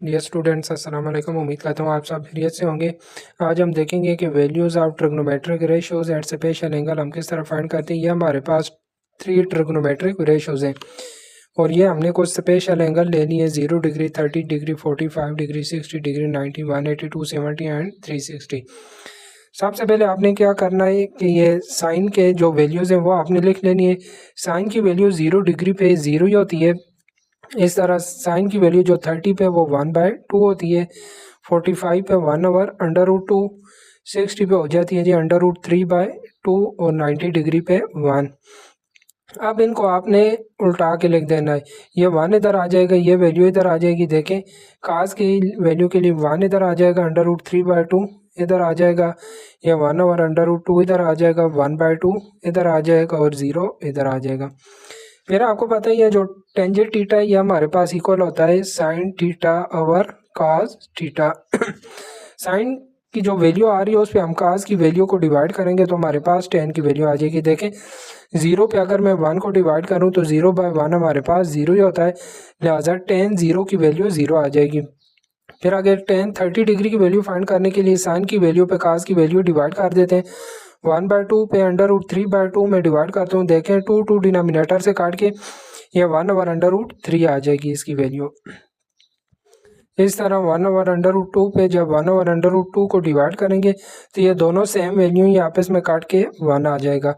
Dear students, अस्सलाम वालेकुम। उम्मीद करता हूँ आप सब खैरियत से होंगे। आज हम देखेंगे कि values of trigonometric ratios at special angle हम किस तरह फाइंड करते हैं। ये हमारे पास 3 ट्रिग्नोमेट्रिक रेशियोज़ हैं और ये हमने कुछ स्पेशल एंगल ले लिए 0 degree, 30 degree, 45 degree, 60 degree, 90, 180, 270 and 360। सबसे पहले आपने क्या करना है कि ये साइन के जो वैल्यूज़ हैं वो आपने लिख लेनी है। साइन की वैल्यू 0 डिग्री पे 0 ही होती है। इस तरह साइन की वैल्यू जो 30 पे वो 1/2 होती है, 45 पे 1/√2, 60 पे हो जाती है जी √3/2 और 90 डिग्री पे 1। अब इनको आपने उल्टा के लिख देना है। ये 1 इधर आ जाएगा, ये वैल्यू इधर आ जाएगी। देखें कास की वैल्यू के लिए 1 इधर आ जाएगा, √3/2 इधर आ जाएगा, ये 1/√2 इधर आ जाएगा, 1/2 इधर आ जाएगा और 0 इधर आ जाएगा। फिर आपको पता ही है जो टेंजेंट थीटा है ये हमारे पास इक्वल होता है sine theta over cos theta. Sine की जो वैल्यू आ रही है उस पर हम कास की वैल्यू को डिवाइड करेंगे तो हमारे पास टेन की वैल्यू आ जाएगी। देखें 0 पे अगर मैं 1 को डिवाइड करूं तो 0/1 हमारे पास 0 ही होता है, लिहाजा टेन 0 की वैल्यू 0 आ जाएगी। फिर अगर टेन 30 डिग्री की वैल्यू फाइंड करने के लिए साइन की वैल्यू पे कास की वैल्यू डिवाइड कर देते हैं। 1/2 पे √3/2 में डिवाइड करता हूँ। देखें 2 डिनोमिनेटर से काट के ये 1/√3 आ जाएगी इसकी वैल्यू। इस तरह 1/√2 पे जब 1/√2 को डिवाइड करेंगे तो ये दोनों सेम वैल्यू ही आपस में काट के 1 आ जाएगा।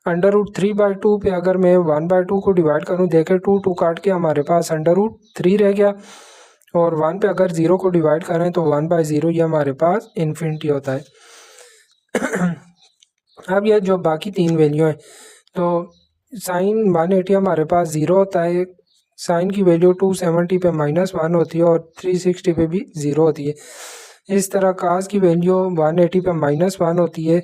√3/2 पे अगर मैं 1/2 को डिवाइड करूँ, देखें 2 काट के हमारे पास √3 रह गया और 1 पे अगर 0 को डिवाइड करें तो 1/0 ये हमारे पास इन्फिनिटी होता है। अब ये जो बाकी तीन वैल्यू हैं तो साइन 180 हमारे पास 0 होता है, साइन की वैल्यू 270 पे -1 होती है और 360 पे भी 0 होती है। इस तरह कास की वैल्यू 180 पे -1 होती है,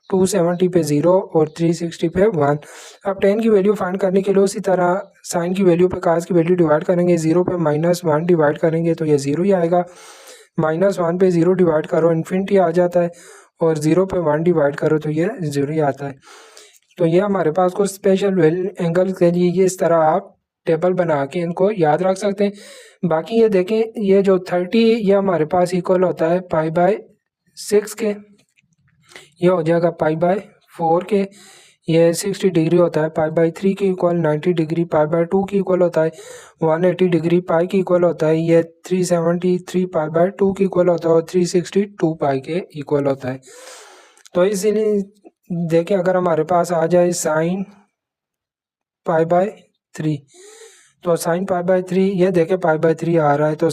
270 पे 0 और 360 पे 1। अब टेन की वैल्यू फाइंड करने के लिए उसी तरह साइन की वैल्यू पे कास की वैल्यू डिवाइड करेंगे। 0 पे -1 डिवाइड करेंगे तो ये 0 ही आएगा, -1 पे 0 डिवाइड करो इन्फिनिटी आ जाता है और 0 पे 1 डिवाइड करो तो ये 0 ही आता है। तो ये हमारे पास कुछ स्पेशल एंगल के लिए ये इस तरह आप टेबल बना के इनको याद रख सकते हैं। बाकी ये देखें ये जो 30 ये हमारे पास इक्वल होता है π/6 के, ये हो जाएगा π/4 के। ये 60 डिग्री होता है π/3 के इक्वल, 90 डिग्री π/2 की इक्वल होता है, 180 डिग्री पाई की इक्वल होता है, ये 373 π/2 की इक्वल होता है और 362 पाई के इक्वल होता है। तो इसीलिए देखिए अगर हमारे पास आ जाए साइन π/3 तो साइन π/3 ये देखें π/3 आ रहा है तो